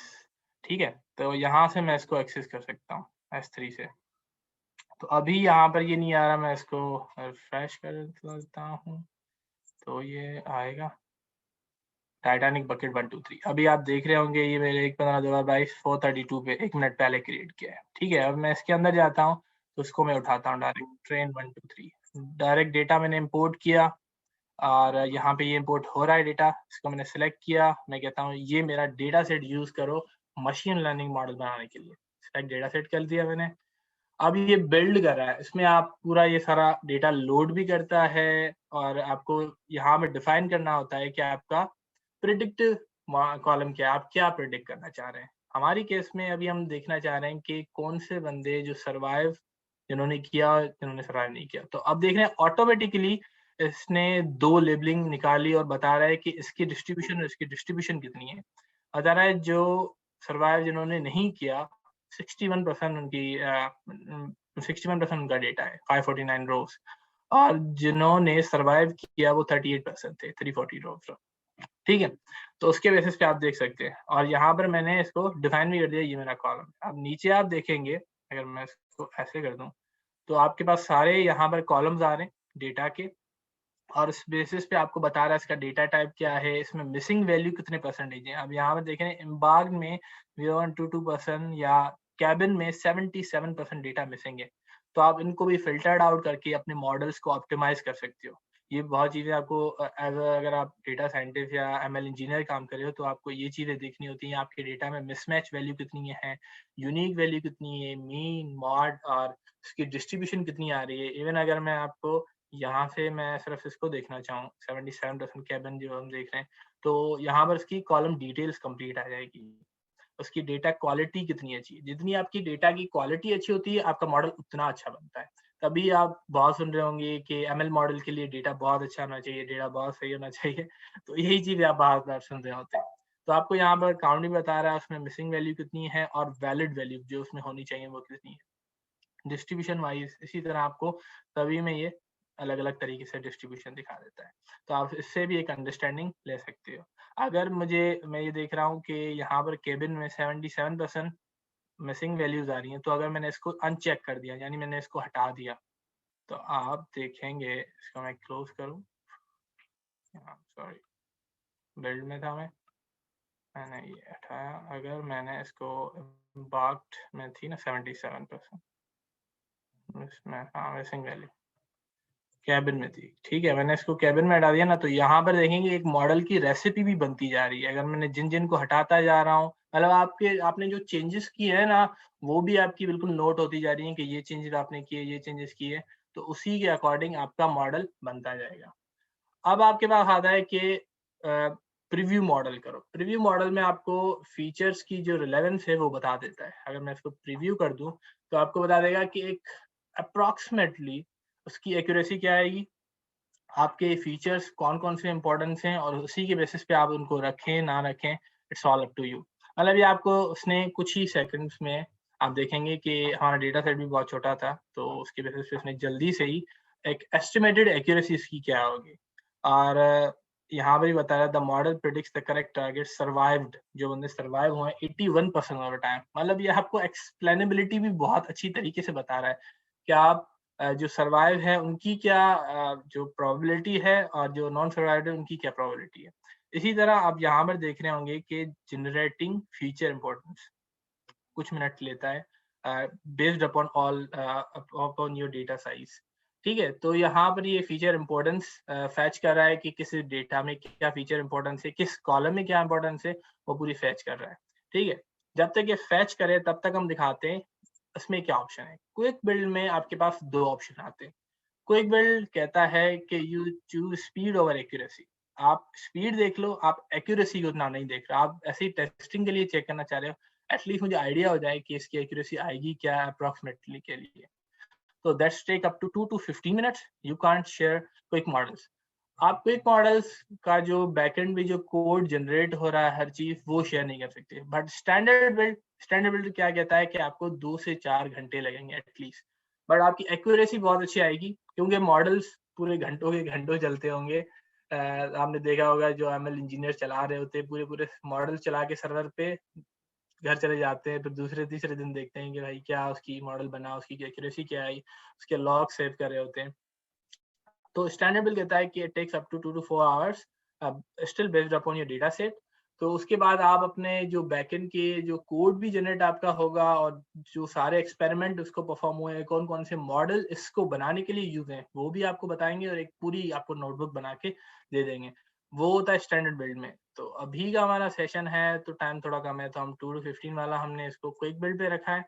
ठीक है, तो यहाँ से मैं इसको एक्सेस कर सकता हूँ S3 से। तो अभी यहाँ पर ये नहीं आ रहा, मैं इसको रिफ्रेश कर देता हूँ तो ये आएगा टाइटैनिक बकेट 1 2 3। अभी आप देख रहे होंगे ये मेरे 1/15/2022 4:32 पे 1 मिनट पहले क्रिएट किया है। ठीक है, अब मैं इसके अंदर जाता हूँ तो इसको मैं उठाता हूँ डायरेक्ट, ट्रेन 1 2 3 डायरेक्ट डेटा मैंने इंपोर्ट किया और यहाँ पे ये इंपोर्ट हो रहा है डेटा, इसको मैंने सेलेक्ट किया। मैं कहता हूँ ये मेरा डेटा सेट यूज करो मशीन लर्निंग मॉडल बनाने के लिए। सेलेक्ट डेटा सेट कर दिया मैंने। अब ये बिल्ड कर रहा है, इसमें आप पूरा ये सारा डेटा लोड भी करता है और आपको यहाँ पे डिफाइन करना होता है कि आपका प्रिडिक्टिव कॉलम क्या, आप क्या प्रिडिक्ट करना चाह रहे हैं। हमारी केस में अभी हम देखना चाह रहे हैं कि कौन से बंदे जो सर्वाइव, जिन्होंने किया, जिन्होंने सर्वाइव नहीं किया। तो अब देख रहे हैं ऑटोमेटिकली इसने 2 लेबलिंग निकाली और बता रहा है कि इसकी डिस्ट्रीब्यूशन और इसकी डिस्ट्रीब्यूशन कितनी है। बता रहा है जो सर्वाइव जिन्होंने नहीं किया 61% उनकी 61% उनका डेटा है, 549 रोज, और जिन्होंने सर्वाइव किया वो 38% थे, 340 रोज। ठीक है। तो उसके बेसिस पे आप देख सकते हैं, और यहाँ पर मैंने इसको डिफाइन भी कर दिया, ये मेरा कॉलम। अब नीचे आप देखेंगे, अगर मैं इसको ऐसे कर दूं, तो आपके पास सारे यहाँ पर कॉलम्स आ रहे हैं डेटा के, और इस बेसिस पे आपको बता रहा है इसका डेटा टाइप क्या है, इसमें मिसिंग वैल्यू कितने परसेंटेज है। अब यहाँ पर देखें, एम्बार्क में 0.22% या कैबिन में 77% डेटा मिसिंग है। तो आप इनको भी फिल्टर्ड आउट करके अपने मॉडल्स को ऑप्टिमाइज कर सकते हो। ये बहुत चीज़ें आपको अगर आप डेटा साइंटिस्ट या एमएल इंजीनियर काम कर रहे हो, तो आपको ये चीज़ें देखनी होती हैं, आपके डेटा में मिसमैच वैल्यू कितनी है, यूनिक वैल्यू कितनी है, मीन, मॉड, और इसकी डिस्ट्रीब्यूशन कितनी आ रही है। इवन अगर मैं आपको यहाँ से मैं सिर्फ इसको देखना चाहूँ, 77% कैबिन जो हम देख रहे हैं, तो यहाँ पर इसकी कॉलम डिटेल्स कंप्लीट आ जाएगी। उसकी डेटा क्वालिटी कितनी अच्छी है, जितनी आपकी डेटा की क्वालिटी अच्छी होती है, आपका मॉडल उतना अच्छा बनता है। तभी आप बहुत सुन रहे होंगे कि एमएल मॉडल के लिए डेटा बहुत अच्छा होना चाहिए, डेटा बहुत सही होना चाहिए। तो यही चीज़ आप बार-बार सुन रहे होते हैं। तो आपको यहाँ पर काउंट भी बता रहा है, उसमें मिसिंग वैल्यू कितनी है और वैलिड वैल्यू जो उसमें होनी चाहिए वो कितनी है। डिस्ट्रीब्यूशन वाइज इसी तरह आपको सभी में ये अलग-अलग तरीके से डिस्ट्रीब्यूशन दिखा देता है। तो आप इससे भी एक अंडरस्टैंडिंग ले सकते हो। अगर मैं ये देख रहा हूँ कि यहाँ पर केबिन में 77% मिसिंग वैल्यूज आ रही हैं, तो अगर मैंने इसको अनचेक कर दिया, यानी मैंने इसको हटा दिया, तो आप देखेंगे, इसको मैं क्लोज करूँ, सॉरी, बिल्ड में था मैंने ये हटाया। अगर मैंने इसको बाक्ड में थी ना 77%, इसमें मिसिंग वैल्यू कैबिन में थी, ठीक है, मैंने इसको कैबिन में हटा दिया ना, तो यहाँ पर देखेंगे एक मॉडल की रेसिपी भी बनती जा रही है। अगर मैंने जिन को हटाता जा रहा हूँ, मतलब आपने जो चेंजेस किए हैं ना, वो भी आपकी बिल्कुल नोट होती जा रही है कि ये चेंजेस आपने किए, ये चेंजेस किए, तो उसी के अकॉर्डिंग आपका मॉडल बनता जाएगा। अब आपके पास आता है कि प्रीव्यू मॉडल करो। प्रीव्यू मॉडल में आपको फीचर्स की जो रिलेवेंस है वो बता देता है। अगर मैं इसको प्रीव्यू कर दूं, तो आपको बता देगा कि एक अप्रॉक्सीमेटली उसकी एक्यूरेसी क्या आएगी, आपके फीचर्स कौन-कौन से इम्पोर्टेंस हैं, और उसी के बेसिस पे आप उनको रखें, ना रखें, it's all up to you. मतलब ये आपको उसने कुछ ही सेकंड्स में, आप देखेंगे कि हमारा डेटा सेट भी बहुत छोटा था, तो उसके बेसिस पे उसने जल्दी से ही एक एस्टिमेटेड एक्यूरेसी इसकी क्या होगी। और यहाँ पर भी बता रहा है, the model predicts the correct target survived, जो बंदे सर्वाइव हुए 81% ऑफ द टाइम। मतलब ये आपको एक्सप्लेनेबिलिटी भी बहुत अच्छी तरीके से बता रहा है कि आप जो सर्वाइव है उनकी क्या जो प्रोबेबिलिटी है, और जो नॉन सर्वाइव्ड है उनकी क्या प्रोबेबिलिटी है। इसी तरह आप यहाँ पर देख रहे होंगे कि जनरेटिंग फीचर इंपॉर्टेंस कुछ मिनट लेता है, based upon upon your data size. ठीक है, तो यहाँ पर ये फीचर इंपॉर्टेंस फैच कर रहा है कि किस डेटा में क्या फीचर इंपॉर्टेंस है, किस कॉलम में क्या इंपॉर्टेंस है, वो पूरी फैच कर रहा है। ठीक है, जब तक ये फैच करे तब तक हम दिखाते हैं इसमें क्या ऑप्शन है। क्विक बिल्ड में आपके पास 2 ऑप्शन आते हैं। क्विक बिल्ड कहता है कि you choose speed over accuracy. आप स्पीड देख लो, आप एक्यूरेसी को उतना नहीं देख रहे, आप ऐसे ही टेस्टिंग के लिए चेक करना चाह रहे हो, एटलीस्ट मुझे आइडिया हो जाए कि इसकी एक्यूरेसी आएगी क्या अप्रॉक्सीमेटली के लिए। तो that's take up to 2 to 15 minutes. You can't share quick models. आप क्विक मॉडल्स का जो बैकएंड में जो कोड जनरेट हो रहा है, हर चीज वो शेयर नहीं कर सकते। बट स्टैंडर्ड बिल्ड क्या कहता है कि आपको 2 से 4 घंटे लगेंगे एटलीस्ट, बट आपकी एक्यूरेसी बहुत अच्छी आएगी, क्योंकि मॉडल्स पूरे घंटों के घंटों चलते होंगे। आपने देखा होगा जो एमएल इंजीनियर चला रहे होते हैं, पूरे पूरे मॉडल चला के सर्वर पे घर चले जाते हैं, फिर दूसरे तीसरे दिन देखते हैं कि भाई क्या उसकी मॉडल बना, उसकी एक्यूरेसी क्या आई, उसके लॉग सेव कर रहे होते हैं। तो स्टैंडर्ड बिल कहता है कि it takes up to 2 to 4 hours, still based upon your data set. तो उसके बाद आप अपने जो बैकएंड के जो कोड भी जनरेट आपका होगा, और जो सारे एक्सपेरिमेंट उसको परफॉर्म हुए हैं, कौन कौन से मॉडल इसको बनाने के लिए यूज हैं, वो भी आपको बताएंगे, और एक पूरी आपको नोटबुक बना के दे देंगे। वो होता है स्टैंडर्ड बिल्ड में। तो अभी का हमारा सेशन है तो टाइम थोड़ा कम है, तो हम 2 to 15 वाला हमने इसको क्विक बिल्ड पे रखा है,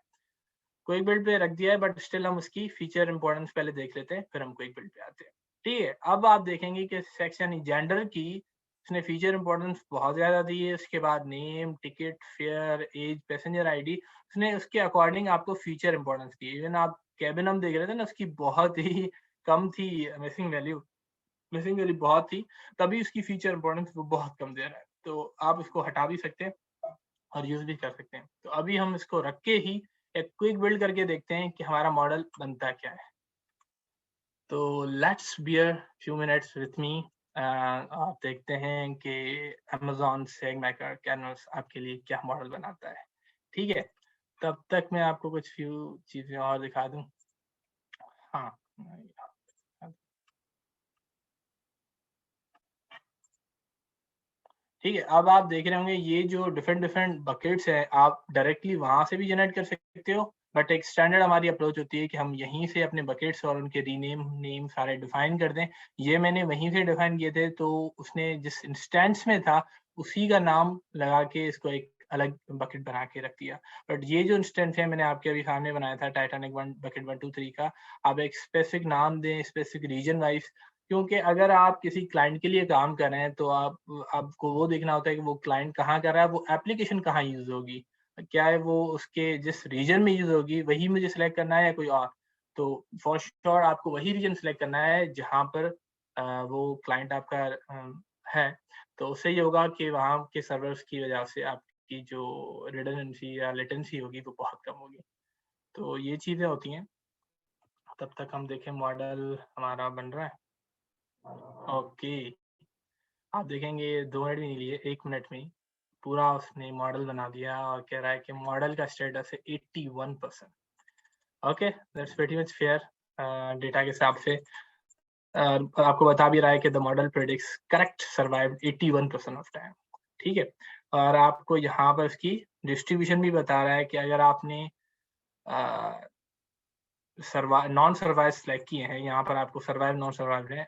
क्विक बिल्ड पे रख दिया है, बट स्टिल हम उसकी फीचर इंपॉर्टेंस पहले देख लेते हैं, फिर हम क्विक बिल्ड पे आते हैं। ठीक है, अब आप देखेंगे कि सेक्शन जेंडर की उसने फीचर इंपॉर्टेंस बहुत ज्यादा दी है। उसके बाद name, ticket, fare, age, passenger ID, उसने उसके अकॉर्डिंग आपको फीचर इंपॉर्टेंस दी। इवन आप कैबिन हम देख रहे थे ना, उसकी बहुत ही कम थी मिसिंग वैल्यू बहुत थी, तभी उसकी फीचर इंपॉर्टेंस वो बहुत कम दे रहा है। तो आप इसको हटा भी सकते हैं और यूज भी कर सकते हैं। तो अभी हम इसको रख के ही एक क्विक बिल्ड करके देखते हैं कि हमारा मॉडल बनता क्या है। तो let's bear few minutes with me. आप देखते हैं कि अमेज़न SageMaker कैनवस आपके लिए क्या मॉडल बनाता है। ठीक है, तब तक मैं आपको कुछ फ्यू चीज़ें और दिखा दूँ। हाँ, ठीक है, अब आप देख रहे होंगे ये जो डिफरेंट बकेट्स हैं, आप डायरेक्टली वहाँ से भी जनरेट कर सकते हो, बट एक स्टैंडर्ड हमारी अप्रोच होती है कि हम यहीं से अपने बकेट्स और उनके रीनेम नेम सारे डिफाइन कर दें। ये मैंने वहीं से डिफाइन किए थे, तो उसने जिस इंस्टेंस में था, उसी का नाम लगा के इसको एक अलग बकेट बना के रख दिया। बट ये जो इंस्टेंस है मैंने आपके अभी सामने बनाया था टाइटैनिक 1 बकेट 1, 2, 3 का, आप एक स्पेसिफिक नाम दें, स्पेसिफिक रीजन वाइज़, क्योंकि अगर आप किसी क्लाइंट के लिए काम कर रहे हैं तो आपको वो देखना होता है कि वो क्लाइंट कहाँ कर रहा है, वो एप्लीकेशन कहाँ यूज़ होगी। क्या है वो उसके जिस रीजन में यूज़ होगी वही मुझे सिलेक्ट करना है या कोई और। तो फॉर श्योर आपको वही रीजन सिलेक्ट करना है जहाँ पर वो क्लाइंट आपका है। तो उससे ये होगा कि वहाँ के सर्वर्स की वजह से आपकी जो रिडंडेंसी या लेटेंसी होगी वो बहुत कम होगी। तो ये चीज़ें होती हैं। तब तक हम देखें मॉडल हमारा बन रहा है। ओके, आप देखेंगे 2 मिनट भी नहीं लिए, 1 मिनट में ही पूरा उसने मॉडल बना दिया और कह रहा है कि मॉडल का स्टेटस है 81%। Okay, that's pretty much fair data के हिसाब से। आपको बता भी रहा है कि the model predicts correct survived 81% of time. ठीक है, और आपको यहाँ पर इसकी डिस्ट्रीब्यूशन भी बता रहा है कि अगर आपने नॉन सर्वाइव सिलेक्ट किए हैं, यहाँ पर आपको सर्वाइव नॉन सर्वाइव है,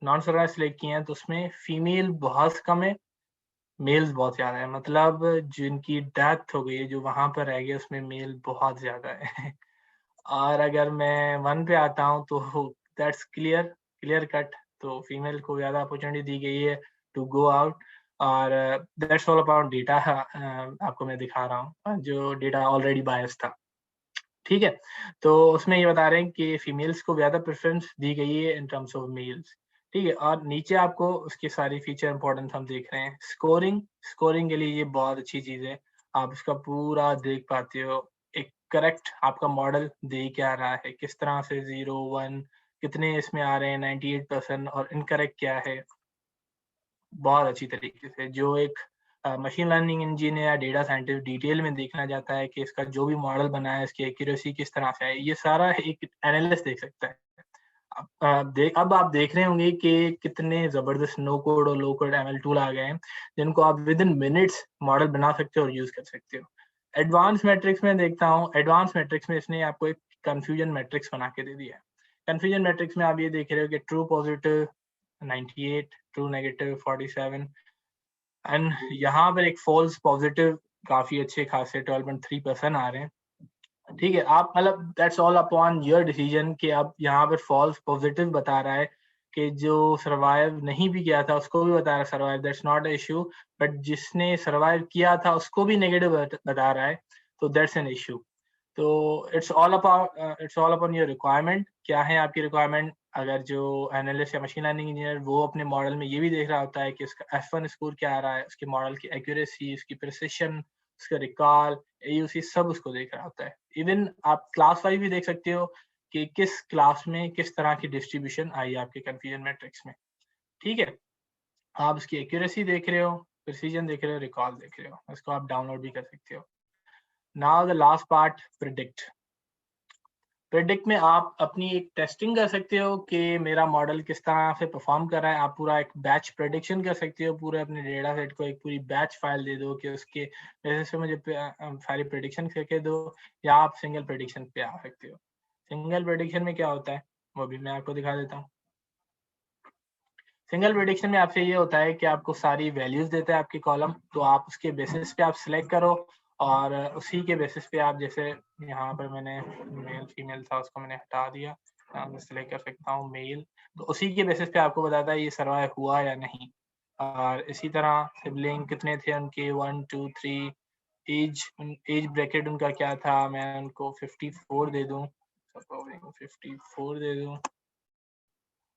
नॉन सर्वाइव सिलेक्ट किए हैं तो उसमें फीमेल बहुत कम है, मेल्स बहुत ज़्यादा है। मतलब जिनकी डेथ हो गई है, जो वहाँ पर रह गए, उसमें मेल बहुत ज़्यादा है। और अगर मैं 1 पे आता हूँ तो दैट्स क्लियर कट, तो फीमेल को ज़्यादा अपॉर्चुनिटी दी गई है टू गो आउट। और दैट्स ऑल अबाउट डेटा। आपको मैं दिखा रहा हूँ जो डेटा ऑलरेडी बायस था। ठीक है, तो उसमें ये बता रहे हैं कि फीमेल्स को ज़्यादा प्रेफ़रेंस दी गई है इन टर्म्स ऑफ मेल्स। ठीक है, और नीचे आपको उसकी सारी फीचर इम्पोर्टेंस हम देख रहे हैं। स्कोरिंग के लिए ये बहुत अच्छी चीज़ है। आप इसका पूरा देख पाते हो, एक करेक्ट आपका मॉडल दे क्या रहा है, किस तरह से 0, 1 कितने इसमें आ रहे हैं, 98% और इनकरेक्ट क्या है। बहुत अच्छी तरीके से जो एक मशीन लर्निंग इंजीनियर या डेटा साइंटिस्ट डिटेल में देखना चाहता है कि इसका जो भी मॉडल बना है इसकी एक्यूरेसी किस तरह से है, ये सारा एक एनालिस्ट देख सकता है। अब आप देख रहे होंगे कि कितने ज़बरदस्त नो कोड और लो कोड एमएल टूल आ गए हैं, जिनको आप विदिन मिनट्स मॉडल बना सकते हो और यूज़ कर सकते हो। एडवांस मैट्रिक्स में देखता हूँ, एडवांस मैट्रिक्स में इसने आपको एक कन्फ्यूजन मैट्रिक्स बना के दे दिया है। कन्फ्यूजन मैट्रिक्स में आप ये देख रहे हो कि true positive 98, true negative 47 and यहाँ पर एक फॉल्स पॉजिटिव काफ़ी अच्छे खासे 12.3% आ रहे हैं। ठीक है, आप मतलब that's all upon your decision कि अब यहाँ पर फॉल्स पॉजिटिव बता रहा है कि जो सर्वाइव नहीं भी किया था उसको भी बता रहा है survive, that's not a issue. But जिसने सर्वाइव किया था उसको भी नेगेटिव बता रहा है, तो दैट्स एन इश्यू। तो it's all upon your requirement, क्या है आपकी रिक्वायरमेंट। अगर जो एनालिस्ट या मशीन लर्निंग इंजीनियर वो अपने मॉडल में ये भी देख रहा होता है कि उसका F1 स्कोर क्या आ रहा है, उसके मॉडल की एक्यूरेसी, उसकी प्रिसिशन, उसका रिकॉल, AUC सब उसको देख रहा होता है। इवन आप क्लास वाइज भी देख सकते हो कि किस क्लास में किस तरह की डिस्ट्रीब्यूशन आई है आपके कन्फ्यूजन मैट्रिक्स में। ठीक है, आप उसकी एक्यूरेसी देख रहे हो, प्रिसीजन देख रहे हो, रिकॉल देख रहे हो, इसको आप डाउनलोड भी कर सकते हो। Now the last part, predict. Predict में आप अपनी एक टेस्टिंग कर सकते हो कि मेरा मॉडल किस तरह से परफॉर्म कर रहा है। आप पूरा एक बैच प्रेडिक्शन कर सकते हो, पूरे अपने डेटा सेट को एक पूरी बैच फाइल दे दो कि उसके बेसिस पे मुझे सारी प्रेडिक्शन करके दो, या आप सिंगल प्रेडिक्शन पे आ सकते हो। सिंगल प्रेडिक्शन में क्या होता है वो भी मैं आपको दिखा देता हूँ। सिंगल प्रेडिक्शन में आपसे ये होता है कि आपको सारी वैल्यूज देता है आपकी कॉलम, तो आप उसके बेसिस पे आप सिलेक्ट करो और उसी के बेसिस पे आप, जैसे यहाँ पर मैंने मेल फीमेल था उसको मैंने हटा दिया, मैं सिलेक्ट कर सकता हूँ मेल, तो उसी के बेसिस पे आपको बताता है ये सर्वाइव हुआ या नहीं। और इसी तरह सिबलिंग कितने थे उनके, 1, 2, 3, एज ब्रैकेट उनका क्या था, मैं उनको 54 दे दूँ, 54 दे दूँ,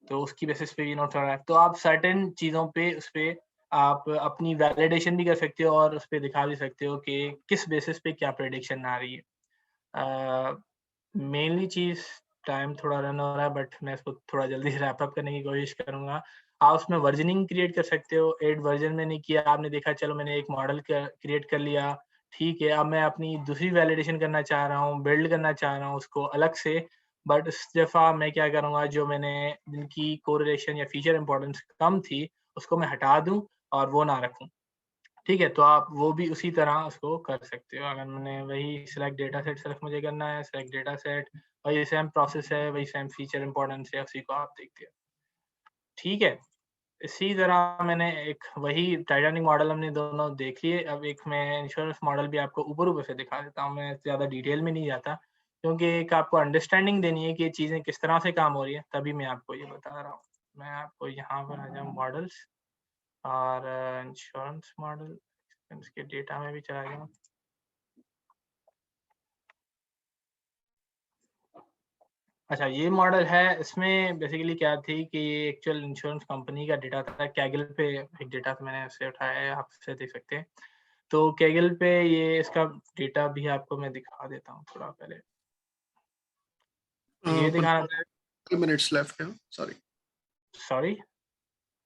तो उसकी बेसिस पे ये नोट हो रहा है। तो आप सर्टेन चीज़ों पे उस पे आप अपनी वैलिडेशन भी कर सकते हो और उस पे दिखा भी सकते हो कि किस बेसिस पे क्या प्रेडिक्शन आ रही है। मेनली चीज़, टाइम थोड़ा रन हो रहा है बट मैं इसको थोड़ा जल्दी रैप अप करने की कोशिश करूँगा। आप उसमें वर्जनिंग क्रिएट कर सकते हो। 8 वर्जन मैंने किया, आपने देखा चलो मैंने एक मॉडल क्रिएट कर लिया, ठीक है। अब मैं अपनी दूसरी वैलिडेशन करना चाह रहा हूँ, बिल्ड करना चाह रहा हूँ उसको अलग से, बट इस दफ़ा मैं क्या करूँगा, जो मैंने जिनकी कोरिलेशन या फीचर इंपॉर्टेंस कम थी, उसको मैं हटा दूँ और वो ना रखूँ। ठीक है, तो आप वो भी उसी तरह उसको कर सकते हो। अगर मैंने वही सिलेक्ट डेटा सेट सिर्फ मुझे करना है, सिलेक्ट डेटा सेट, वही सेम प्रोसेस है, वही सेम फीचर इंपॉर्टेंस है, उसी को आप देखते हो। ठीक है, इसी तरह मैंने एक वही टाइटैनिक मॉडल हमने दोनों देख लिए। अब एक मैं इंश्योरेंस मॉडल भी आपको ऊपर-ऊपर से दिखा देता हूँ, मैं ज़्यादा डिटेल में नहीं जाता, क्योंकि एक आपको अंडरस्टैंडिंग देनी है कि ये चीज़ें किस तरह से काम हो रही है, तभी मैं आपको ये बता रहा हूँ। मैं आपको यहाँ पर आ जाऊँ मॉडल्स और इंश्योरेंस मॉडल, इसके डेटा में भी चला जाऊँ। अच्छा, ये मॉडल है, इसमें बेसिकली क्या थी कि ये एक्चुअल इंश्योरेंस कंपनी का डेटा था, कैगल पे एक डेटा था, मैंने उससे उठाया है, आप इससे देख सकते हैं। तो कैगल पे ये इसका डेटा भी आपको मैं दिखा देता हूँ थोड़ा पहले। ये दिखाना था। 5 मिनट्स लेफ्ट है, सॉरी सॉरी?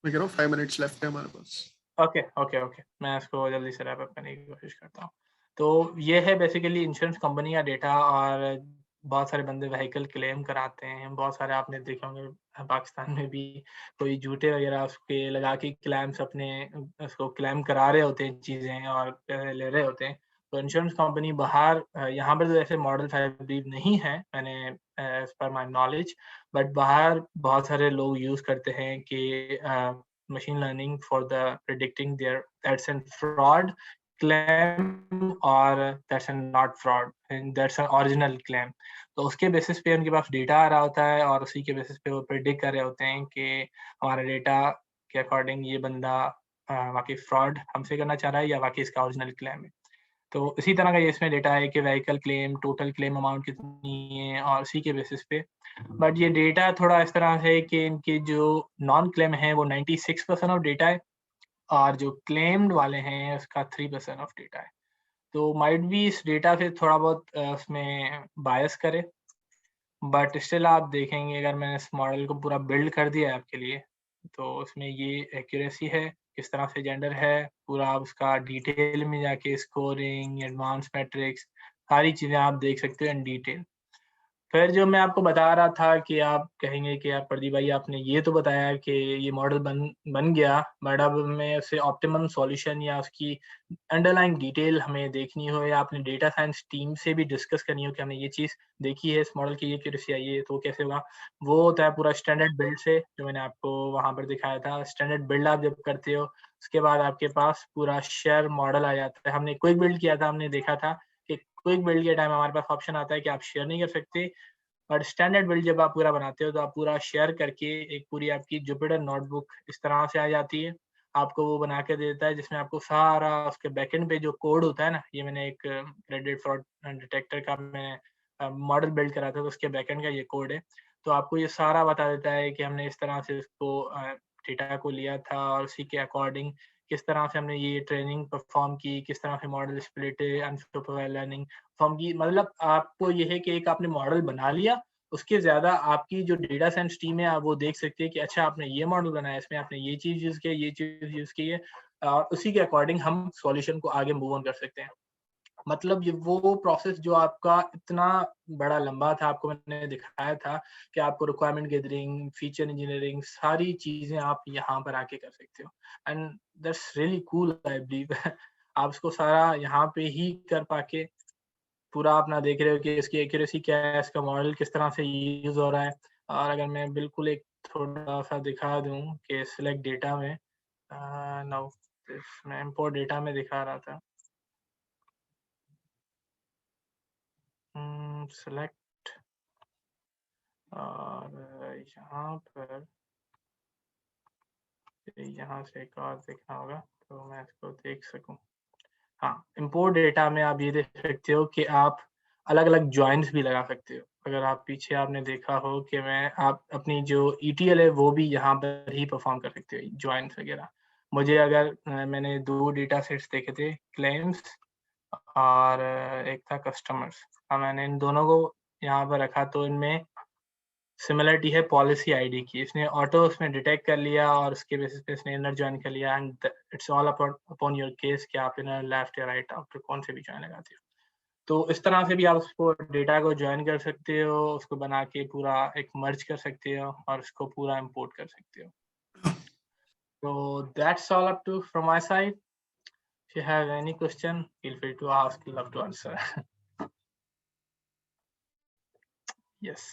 मैं कह रहा हूँ 5 मिनट्स लेफ्ट है हमारे पास। Okay, okay, okay. मैं इसको जल्दी से रैप अप करने की कोशिश करता हूँ। तो ये है बेसिकली इंश्योरेंस कंपनी का डेटा, और बहुत सारे बंदे व्हीकल क्लेम कराते हैं। बहुत सारे आपने देखे होंगे पाकिस्तान में भी कोई झूठे वगैरह उसके लगा के क्लेम्स अपने उसको क्लेम करा रहे होते हैं चीज़ें और पैसे ले रहे होते हैं। तो इंश्योरेंस कंपनी बाहर यहाँ पर तो ऐसे मॉडल्स आई बिलीव नहीं है, मैंने as per my knowledge, but बाहर बहुत सारे लोग यूज़ करते हैं कि machine learning for the predicting their that's an fraud claim or that's an not fraud and that's an original claim। तो उसके बेसिस पे उनके पास डेटा आ रहा होता है और उसी के बेसिस पे वो प्रिडिक्ट कर रहे होते हैं कि हमारा डेटा के अकॉर्डिंग ये बंदा वाकई फ्रॉड हमसे करना चाह रहा है या वाकई इसका ओरिजिनल क्लेम है। तो इसी तरह का ये इसमें डेटा है कि vehicle claim, total claim amount कितनी है और उसी के बेसिस पे। बट ये डेटा थोड़ा इस तरह से है कि इनके जो नॉन क्लेम है वो 96% ऑफ डेटा है और जो क्लेम्ड वाले हैं उसका 3% ऑफ डेटा है। तो माइट बी इस डेटा से थोड़ा बहुत उसमें बायस करे, बट स्टिल आप देखेंगे अगर मैंने इस मॉडल को पूरा बिल्ड कर दिया है आपके लिए, तो उसमें ये एक्यूरेसी है, किस तरह से जेंडर है, पूरा आप उसका डिटेल में जाके स्कोरिंग, एडवांस मैट्रिक्स, सारी चीज़ें आप देख सकते हो इन डिटेल। फिर जो मैं आपको बता रहा था कि आप कहेंगे कि यार प्रदीप भाई आपने ये तो बताया कि ये मॉडल बन गया, बट अब हमें उसे ऑप्टिमम सॉल्यूशन या उसकी अंडरलाइंग डिटेल हमें देखनी हो या आपने डेटा साइंस टीम से भी डिस्कस करनी हो कि हमने ये चीज़ देखी है, इस मॉडल की ये एक्यूरेसी आई है, तो कैसे होगा? वो होता है पूरा स्टैंडर्ड बिल्ड से, जो मैंने आपको वहाँ पर दिखाया था। स्टैंडर्ड बिल्ड आप जब करते हो, उसके बाद आपके पास पूरा शेयर मॉडल आ जाता है। हमने क्विक बिल्ड किया था, हमने देखा था कि क्विक बिल्ड के टाइम हमारे पास ऑप्शन आता है कि आप शेयर नहीं कर सकते, और स्टैंडर्ड बिल्ड जब आप पूरा बनाते हो तो आप पूरा शेयर करके एक पूरी आपकी जुपिटर नोटबुक इस तरह से आ जाती है। आपको वो बना के दे देता है जिसमें आपको सारा उसके बैकएंड पे जो कोड होता है ना, ये मैंने एक क्रेडिट फ्रॉड डिटेक्टर का मैं मॉडल बिल्ड करा था, तो उसके बैकएंड का ये कोड है। तो आपको ये सारा बता देता है कि हमने इस तरह से उसको डेटा को लिया था और उसी के अकॉर्डिंग किस तरह से हमने ये ट्रेनिंग परफॉर्म की, किस तरह से model split unsupervised learning form की। मतलब आपको ये है कि एक आपने मॉडल बना लिया, उसके ज़्यादा आपकी जो डेटा साइंस टीम है, आप वो देख सकते हैं कि अच्छा आपने ये मॉडल बनाया, इसमें आपने ये चीज़ यूज़ की है, ये चीज़ यूज़ की है, और उसी के अकॉर्डिंग हम सॉल्यूशन को आगे मूव ऑन कर सकते हैं। मतलब ये वो प्रोसेस जो आपका इतना बड़ा लंबा था, आपको मैंने दिखाया था कि आपको रिक्वायरमेंट गैदरिंग, फीचर इंजीनियरिंग सारी चीज़ें आप यहाँ पर आके कर सकते हो, and that's really cool I believe. आप इसको सारा यहाँ पे ही कर पाके पूरा अपना देख रहे हो कि इसकी एक्यूरेसी क्या है, इसका मॉडल किस तरह से यूज़ हो रहा है। और अगर मैं बिल्कुल एक थोड़ा-सा दिखा दूँ कि सिलेक्ट डेटा में नाउ मैं इम्पोर्ट डेटा में दिखा रहा था। सिलेक्ट और यहाँ पर यहाँ से एक और देखना होगा तो मैं इसको देख सकूँ। हाँ, इम्पोर्ट डेटा में आप ये देख सकते हो कि आप अलग-अलग जॉइन्स भी लगा सकते हो। अगर आप पीछे आपने देखा हो कि मैं आप अपनी जो ईटीएल है वो भी यहाँ पर ही परफ़ॉर्म कर सकते हो, जॉइन्स वगैरह। मुझे अगर मैंने 2 डेटा सेट्स देखे थे, क्लेम्स और एक था कस्टमर्स। अब मैंने इन दोनों को यहाँ पर रखा तो इनमें सिमिलरिटी है पॉलिसी आईडी की, इसने ऑटो उसमें डिटेक्ट कर लिया और उसके बेसिस पे इसने इनर ज्वाइन कर लिया and it's all upon your case कि आप इनर लेफ्ट या राइट आप कौन से भी ज्वाइन लगाते हो। तो इस तरह से भी आप उसको डेटा को ज्वाइन कर सकते हो, उसको बना के पूरा एक मर्ज कर सकते हो और उसको पूरा इंपोर्ट कर सकते हो। So that's all up to from my side. If you have any question, feel free to ask. Love to answer. Yes.